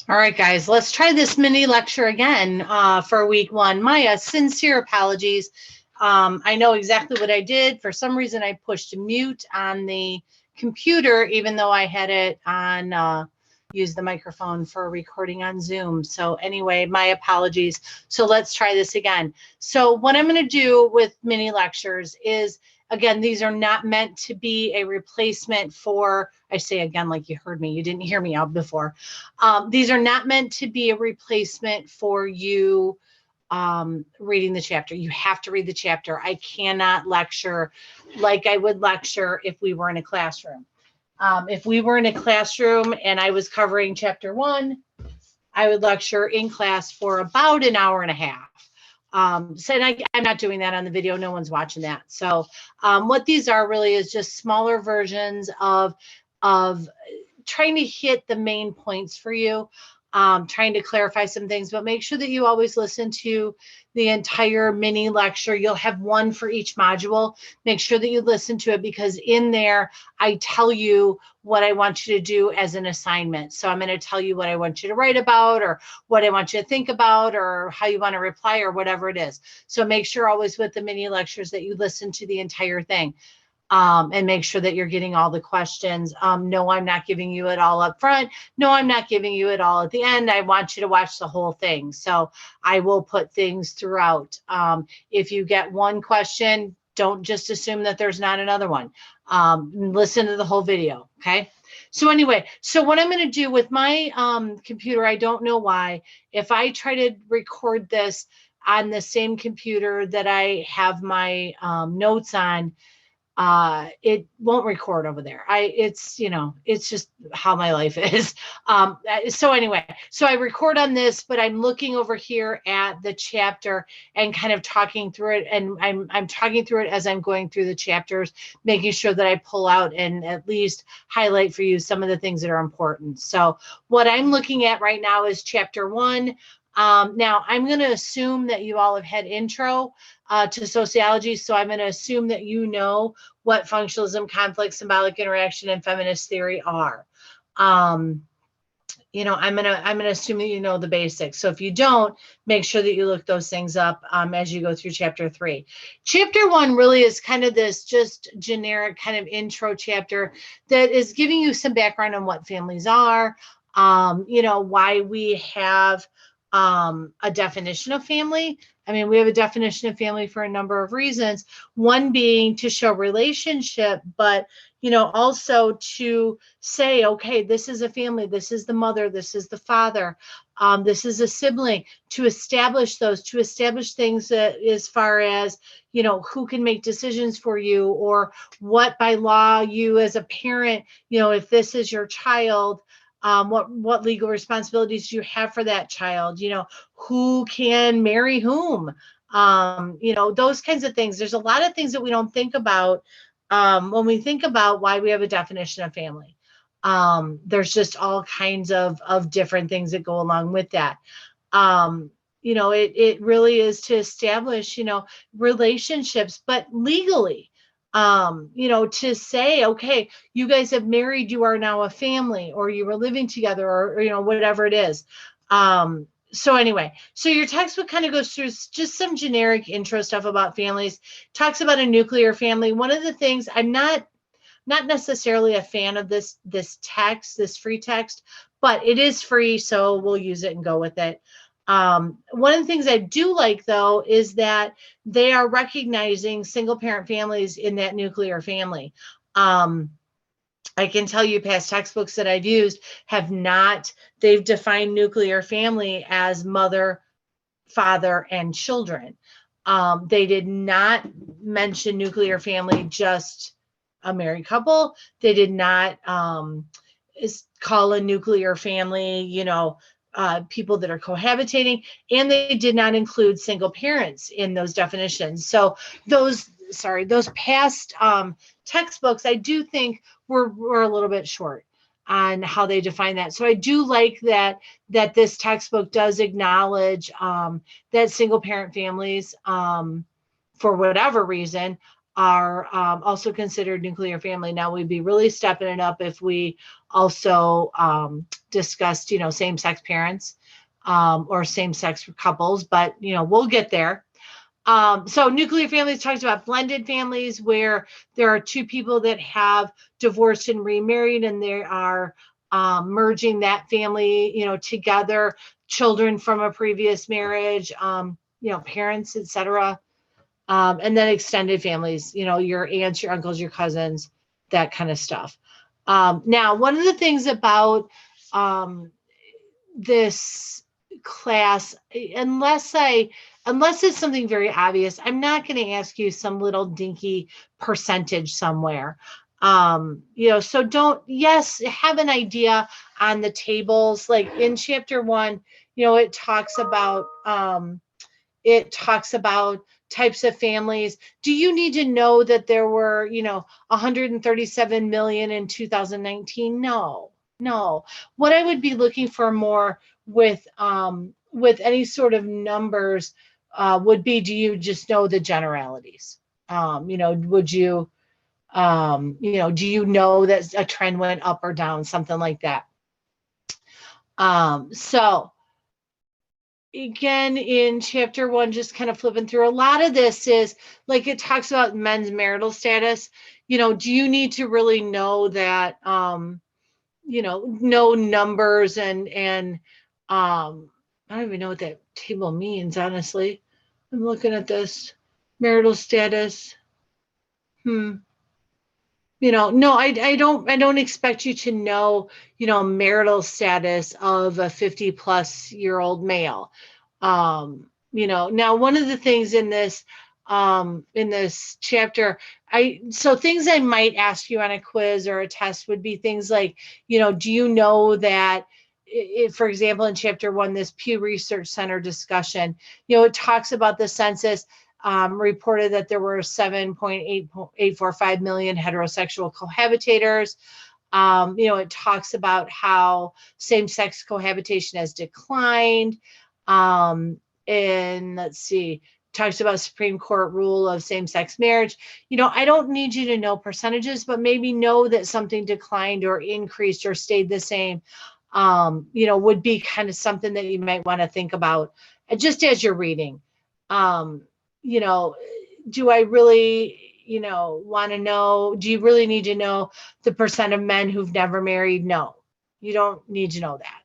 All right, guys, let's try this mini lecture again for week one. My sincere apologies. I know exactly what I did. For some reason, I pushed mute on the computer, even though I had it on, use the microphone for recording on Zoom. So anyway, my apologies. So let's try this again. So what I'm going to do with mini lectures is, again, these are not meant to be a replacement for, I say again, like you heard me, you didn't hear me out before. These are not meant to be a replacement for you reading the chapter. You have to read the chapter. I cannot lecture like I would lecture if we were in a classroom. If we were in a classroom and I was covering chapter 1, I would lecture in class for about an hour and a half. So I'm not doing that on the video. No one's watching that. So what these are really is just smaller versions of trying to hit the main points for you, trying to clarify some things, but make sure that you always listen to the entire mini lecture. You'll have one for each module. Make sure that you listen to it, because in there, I tell you what I want you to do as an assignment. So I'm going to tell you what I want you to write about, or what I want you to think about, or how you want to reply, or whatever it is. So make sure always with the mini lectures that you listen to the entire thing. And make sure that you're getting all the questions. No, I'm not giving you it all up front. No, I'm not giving you it all at the end. I want you to watch the whole thing. So I will put things throughout. If you get one question, don't just assume that there's not another one. Listen to the whole video, okay? So anyway, so what I'm going to do with my computer, I don't know why, if I try to record this on the same computer that I have my notes on, it won't record over there. It's just how my life is. So anyway, so I record on this, but I'm looking over here at the chapter and kind of talking through it. And I'm talking through it as I'm going through the chapters, making sure that I pull out and at least highlight for you some of the things that are important. So what I'm looking at right now is chapter 1. Now I'm going to assume that you all have had intro to sociology. So I'm going to assume that you know what functionalism, conflict, symbolic interaction, and feminist theory are. I'm gonna assume that you know the basics. So if you don't, make sure that you look those things up as you go through chapter 3. Chapter 1 really is kind of this just generic kind of intro chapter that is giving you some background on what families are, why we have a definition of family. I mean, we have a definition of family for a number of reasons. One being to show relationship, but also to say, okay, this is a family, this is the mother, this is the father, this is a sibling, to establish things that as far as, who can make decisions for you, or what by law you as a parent, if this is your child, what legal responsibilities do you have for that child? Who can marry whom? Those kinds of things. There's a lot of things that we don't think about when we think about why we have a definition of family. There's just all kinds of different things that go along with that. It really is to establish, relationships, but legally. To say, okay, you guys have married, you are now a family, or you were living together, or whatever it is. So anyway, so your textbook kind of goes through just some generic intro stuff about families, talks about a nuclear family. One of the things, I'm not necessarily a fan of this text, this free text, but it is free, so we'll use it and go with it. One of the things I do like, though, is that they are recognizing single parent families in that nuclear family. I can tell you past textbooks that I've used have not, they've defined nuclear family as mother, father, and children. They did not mention nuclear family just a married couple. They did not call a nuclear family, people that are cohabitating, and they did not include single parents in those definitions. So those past textbooks, I do think were a little bit short on how they define that. So I do like that this textbook does acknowledge that single parent families, for whatever reason, are also considered nuclear family. Now, we'd be really stepping it up if we also discussed, same-sex parents or same-sex couples, but, we'll get there. So nuclear families talks about blended families where there are two people that have divorced and remarried, and they are merging that family, together, children from a previous marriage, parents, etc. And then extended families, your aunts, your uncles, your cousins, that kind of stuff. Now, one of the things about this class, unless it's something very obvious, I'm not going to ask you some little dinky percentage somewhere. So have an idea on the tables. Like in chapter 1, it talks about types of families. Do you need to know that there were, 137 million in 2019? No. What I would be looking for more with any sort of numbers would be, do you just know the generalities? Would you, do you know that a trend went up or down, something like that? So again, in chapter 1, just kind of flipping through, a lot of this is like, it talks about men's marital status. Do you need to really know that, know numbers and I don't even know what that table means, honestly. I'm looking at this marital status. No, I don't expect you to know, marital status of a 50-plus-year-old male. Now one of the things in this chapter, so things I might ask you on a quiz or a test would be things like, do you know that, for example, in chapter 1, this Pew Research Center discussion, it talks about the census reported that there were 7.845 million heterosexual cohabitators. It talks about how same-sex cohabitation has declined. And let's see, talks about Supreme Court rule of same-sex marriage. I don't need you to know percentages, but maybe know that something declined or increased or stayed the same, would be kind of something that you might want to think about just as you're reading. Do I really, want to know, do you really need to know the percent of men who've never married? No, you don't need to know that.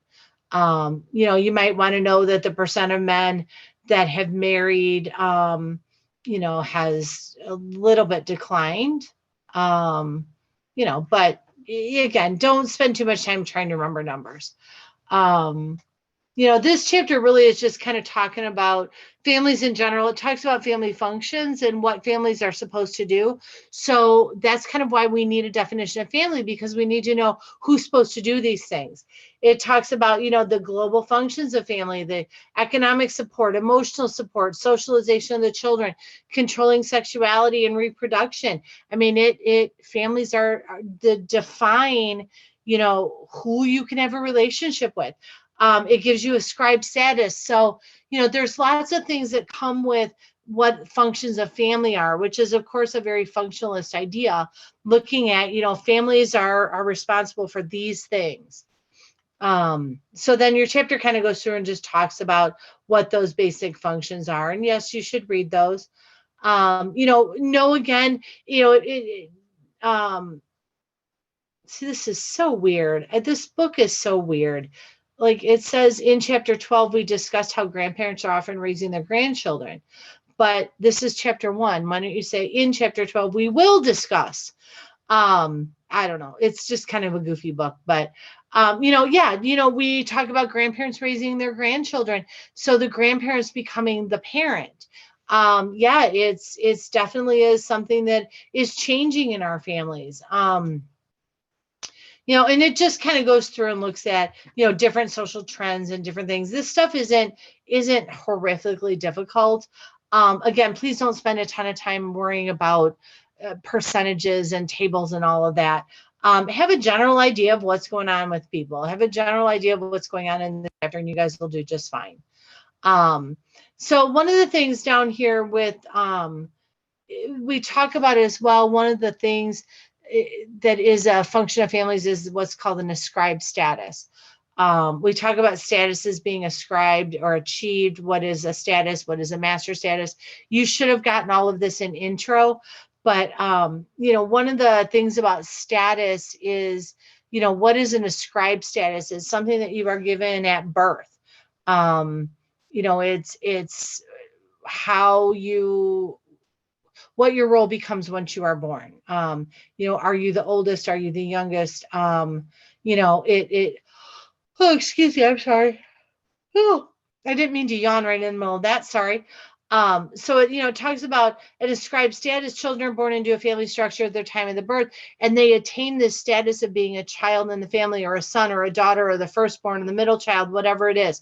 You might want to know that the percent of men that have married, has a little bit declined, but again, don't spend too much time trying to remember numbers. This chapter really is just kind of talking about families in general. It talks about family functions and what families are supposed to do. So that's kind of why we need a definition of family, because we need to know who's supposed to do these things. It talks about, the global functions of family, the economic support, emotional support, socialization of the children, controlling sexuality and reproduction. I mean, families are the define, who you can have a relationship with. It gives you a scribe status. So, there's lots of things that come with what functions of family are, which is, of course, a very functionalist idea, looking at, families are responsible for these things. So then your chapter kind of goes through and just talks about what those basic functions are. And yes, you should read those. Again, see, this is so weird. This book is so weird. Like it says in chapter 12, we discussed how grandparents are often raising their grandchildren. But this is chapter 1. Why don't you say in chapter 12, we will discuss? I don't know. It's just kind of a goofy book. But, we talk about grandparents raising their grandchildren. So the grandparents becoming the parent. It's definitely is something that is changing in our families. And it just kind of goes through and looks at, different social trends and different things. This stuff isn't horrifically difficult. Again, please don't spend a ton of time worrying about percentages and tables and all of that. Have a general idea of what's going on with people. Have a general idea of what's going on in the chapter, and you guys will do just fine. So one of the things down here with, we talk about as well, one of the things that is a function of families is what's called an ascribed status. We talk about statuses being ascribed or achieved. What is a status? What is a master status? You should have gotten all of this in intro. But, one of the things about status is, what is an ascribed status? It's something that you are given at birth. It's how what your role becomes once you are born. Are you the oldest? Are you the youngest? Oh, excuse me. I'm sorry. Oh, I didn't mean to yawn right in the middle of that. Sorry. So it talks about a described status. Children are born into a family structure at their time of the birth, and they attain this status of being a child in the family, or a son or a daughter, or the firstborn or the middle child, whatever it is.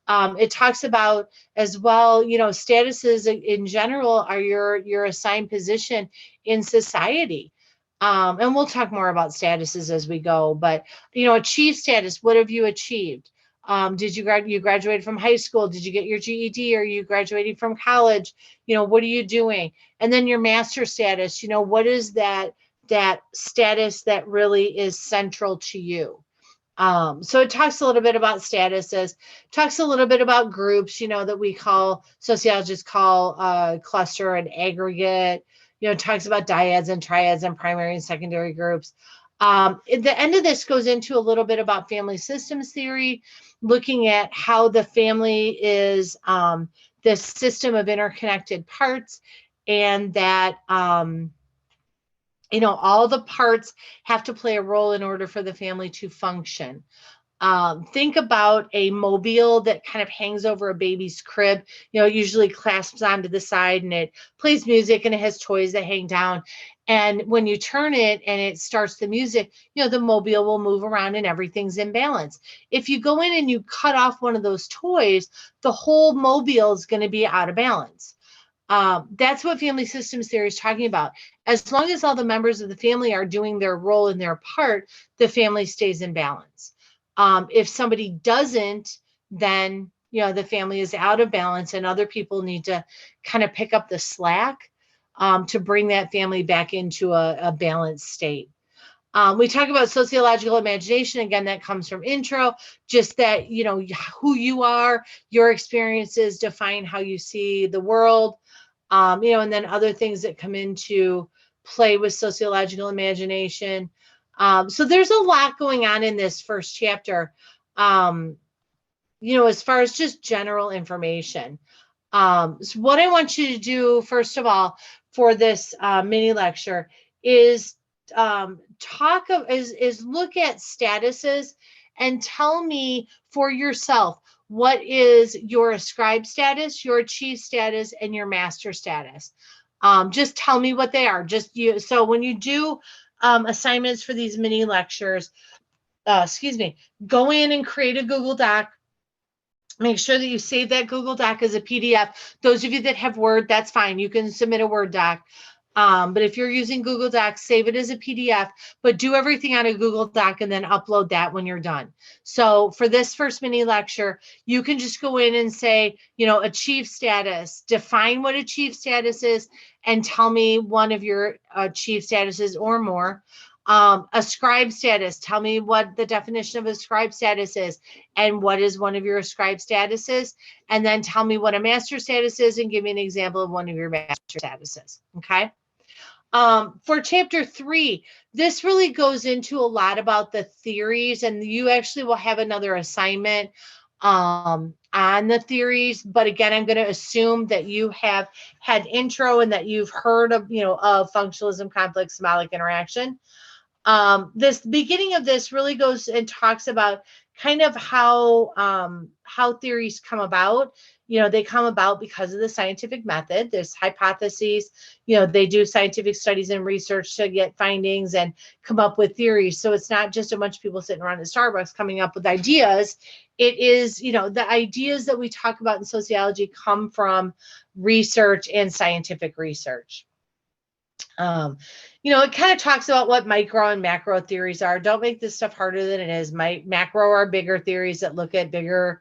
It talks about as well, statuses in general are your assigned position in society. And we'll talk more about statuses as we go, but achieve status. What have you achieved? Did you graduated from high school? Did you get your GED? Are you graduating from college? What are you doing? And then your master status, what is that status that really is central to you? So it talks a little bit about statuses, talks a little bit about groups, that we sociologists call cluster and aggregate, talks about dyads and triads and primary and secondary groups. At the end of this goes into a little bit about family systems theory, looking at how the family is this system of interconnected parts, and that all the parts have to play a role in order for the family to function. Think about a mobile that kind of hangs over a baby's crib. It usually clasps onto the side, and it plays music, and it has toys that hang down. And when you turn it and it starts the music, the mobile will move around and everything's in balance. If you go in and you cut off one of those toys, the whole mobile is going to be out of balance. That's what family systems theory is talking about. As long as all the members of the family are doing their role and their part, the family stays in balance. If somebody doesn't, then the family is out of balance, and other people need to kind of pick up the slack to bring that family back into a balanced state. We talk about sociological imagination. Again, that comes from intro, just that, who you are, your experiences define how you see the world, and then other things that come into play with sociological imagination. So there's a lot going on in this first chapter, as far as just general information. So what I want you to do, first of all, for this mini lecture is look at statuses and tell me for yourself, what is your ascribed status, your achieved status, and your master status. Just tell me what they are. So when you do assignments for these mini lectures, go in and create a Google Doc. Make sure that you save that Google Doc as a PDF. Those of you that have Word, that's fine. You can submit a Word doc. But if you're using Google Docs, save it as a PDF, but do everything on a Google Doc and then upload that when you're done. So for this first mini lecture, you can just go in and say, achieve status, define what achieve status is, and tell me one of your achieve statuses or more. Ascribed status, tell me what the definition of ascribed status is and what is one of your ascribed statuses, and then tell me what a master status is and give me an example of one of your master statuses. Okay. For chapter 3, this really goes into a lot about the theories, and you actually will have another assignment on the theories. But again, I'm going to assume that you have had intro and that you've heard of, of functionalism, conflict, symbolic interaction. This beginning of this really goes and talks about kind of how theories come about. They come about because of the scientific method. There's hypotheses. They do scientific studies and research to get findings and come up with theories. So it's not just a bunch of people sitting around at Starbucks coming up with ideas. It is, the ideas that we talk about in sociology come from research and scientific research. It kind of talks about what micro and macro theories are. Don't make this stuff harder than it is. Macro are bigger theories that look at bigger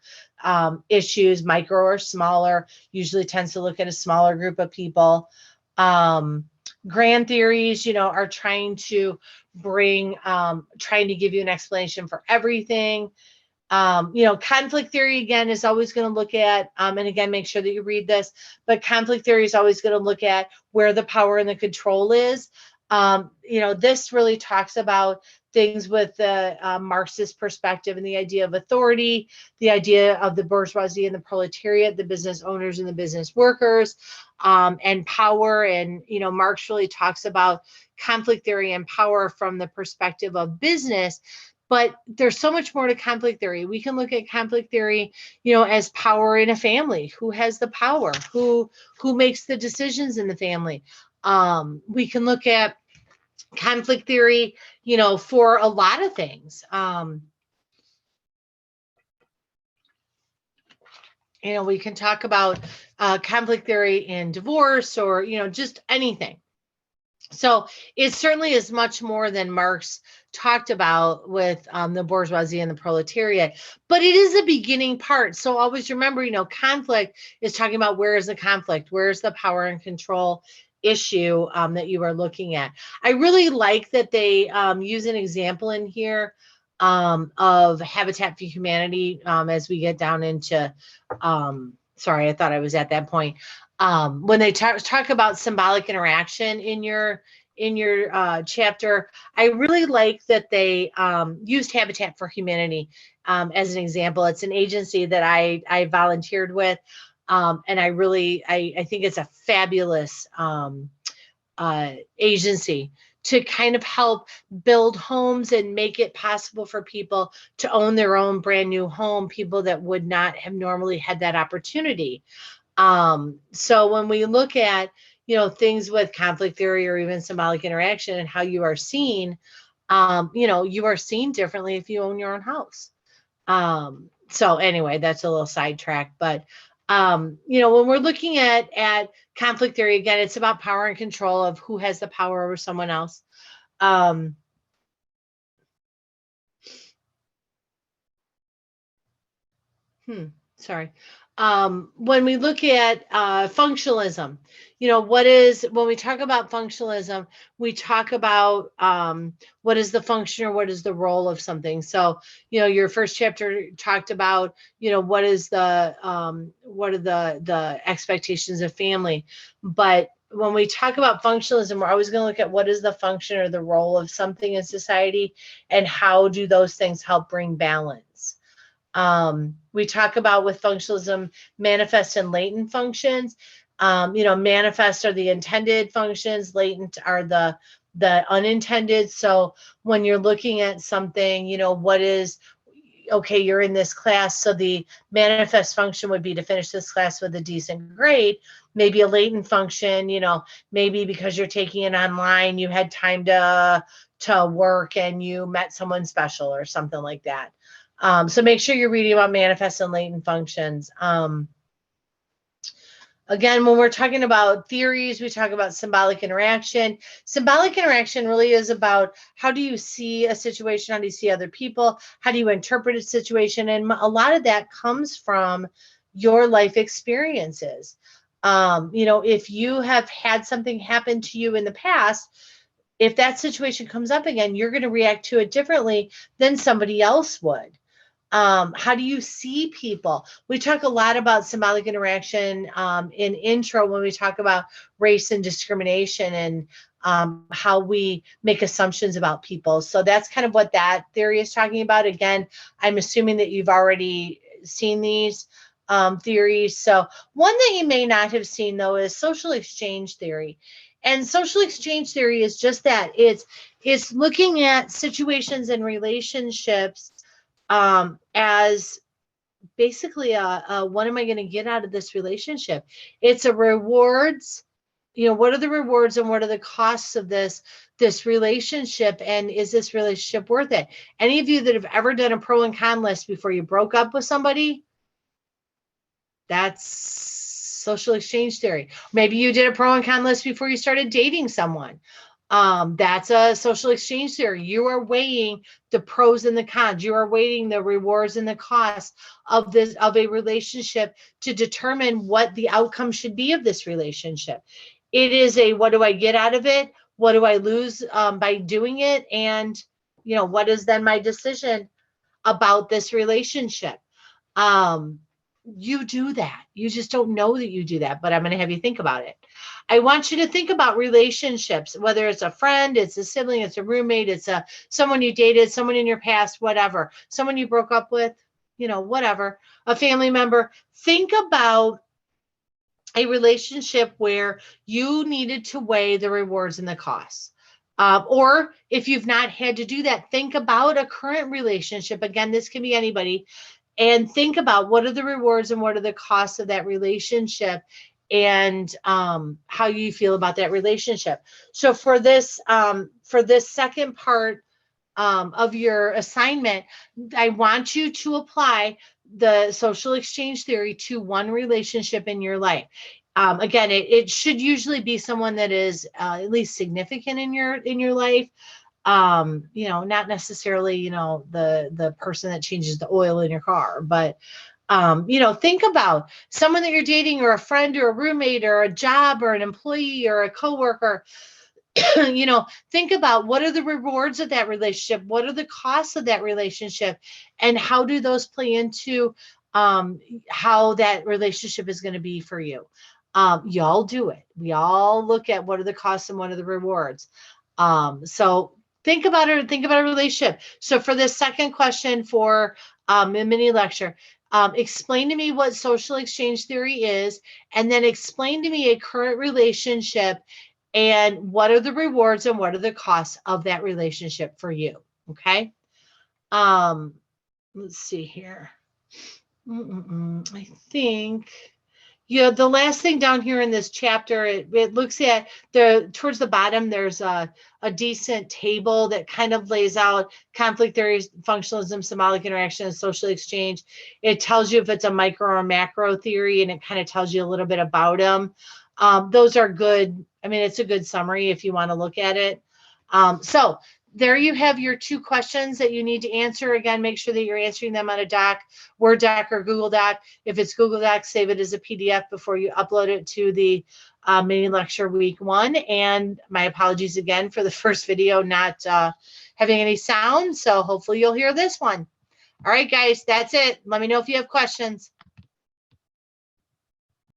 issues. Micro or smaller, usually tends to look at a smaller group of people. Grand theories, are trying to give you an explanation for everything. Conflict theory, again, is always going to look at, and again, make sure that you read this, but conflict theory is always going to look at where the power and the control is. This really talks about things with the Marxist perspective and the idea of authority, the idea of the bourgeoisie and the proletariat, the business owners and the business workers, and power. And, Marx really talks about conflict theory and power from the perspective of business. But there's so much more to conflict theory. We can look at conflict theory, as power in a family. Who has the power? Who makes the decisions in the family? We can look at conflict theory, for a lot of things. We can talk about conflict theory in divorce or, just anything. So it certainly is much more than Marx talked about with the bourgeoisie and the proletariat, but it is a beginning part. So always remember, conflict is talking about where is the conflict, where is the power and control issue that you are looking at. I really like that they use an example in here of Habitat for Humanity as we get down into, sorry, I thought I was at that point. When they talk about symbolic interaction in your chapter, I really like that they used Habitat for Humanity as an example. It's an agency that I volunteered with, and I think it's a fabulous agency to kind of help build homes and make it possible for people to own their own brand new home, people that would not have normally had that opportunity. So when we look at, things with conflict theory or even symbolic interaction and how you are seen, you are seen differently if you own your own house. So anyway, that's a little sidetrack, but, when we're looking at conflict theory, again, it's about power and control of who has the power over someone else. Sorry. When we look at functionalism, when we talk about functionalism, we talk about what is the function or what is the role of something. So, your first chapter talked about, what are the expectations of family. But when we talk about functionalism, we're always going to look at what is the function or the role of something in society and how do those things help bring balance. We talk about with functionalism, manifest and latent functions. Manifest are the intended functions, latent are the unintended. So when you're looking at something, what is, okay, you're in this class, so the manifest function would be to finish this class with a decent grade. Maybe a latent function, maybe because you're taking it online, you had time to work and you met someone special or something like that. So make sure you're reading about manifest and latent functions. Again, when we're talking about theories, we talk about symbolic interaction. Symbolic interaction really is about how do you see a situation? How do you see other people? How do you interpret a situation? And a lot of that comes from your life experiences. If you have had something happen to you in the past, if that situation comes up again, you're going to react to it differently than somebody else would. How do you see people? We talk a lot about symbolic interaction in intro when we talk about race and discrimination and how we make assumptions about people. So that's kind of what that theory is talking about. Again, I'm assuming that you've already seen these theories. So one that you may not have seen, though, is social exchange theory. And social exchange theory is just that. It's looking at situations and relationships as basically what am I going to get out of this relationship? It's a rewards, what are the rewards and what are the costs of this relationship, and is this relationship worth it? Any of you that have ever done a pro and con list before you broke up with somebody, that's social exchange theory. Maybe you did a pro and con list before you started dating someone. That's a social exchange theory. You are weighing the pros and the cons. You are weighing the rewards and the costs of a relationship to determine what the outcome should be of this relationship. It is a, what do I get out of it? What do I lose by doing it? And, what is then my decision about this relationship. You do that. You just don't know that you do that, but I'm going to have you think about it. I want you to think about relationships, whether it's a friend, it's a sibling, it's a roommate, it's someone you dated, someone in your past, whatever, someone you broke up with, whatever, a family member. Think about a relationship where you needed to weigh the rewards and the costs. Or if you've not had to do that, think about a current relationship. Again, this can be anybody. And think about what are the rewards and what are the costs of that relationship, and how you feel about that relationship. So for this second part of your assignment, I want you to apply the social exchange theory to one relationship in your life. Again, it should usually be someone that is at least significant in your life. Not necessarily, the person that changes the oil in your car, but think about someone that you're dating, or a friend, or a roommate, or a job, or an employee, or a coworker. Think about what are the rewards of that relationship, what are the costs of that relationship, and how do those play into how that relationship is going to be for you. Y'all do it. We all look at what are the costs and what are the rewards. So think about it. Think about a relationship. So for this second question for a mini lecture, explain to me what social exchange theory is, and then explain to me a current relationship and what are the rewards and what are the costs of that relationship for you. Okay. Let's see here. I think, the last thing down here in this chapter, it looks at towards the bottom, there's a decent table that kind of lays out conflict theories, functionalism, symbolic interaction, and social exchange. It tells you if it's a micro or macro theory, and it kind of tells you a little bit about them. Those are good. I mean, it's a good summary if you want to look at it. So there you have your 2 questions that you need to answer. Again, make sure that you're answering them on a doc, Word doc or Google Doc. If it's Google Doc, save it as a PDF before you upload it to the mini lecture week 1. And my apologies again for the first video not having any sound. So hopefully you'll hear this one. All right, guys, that's it. Let me know if you have questions.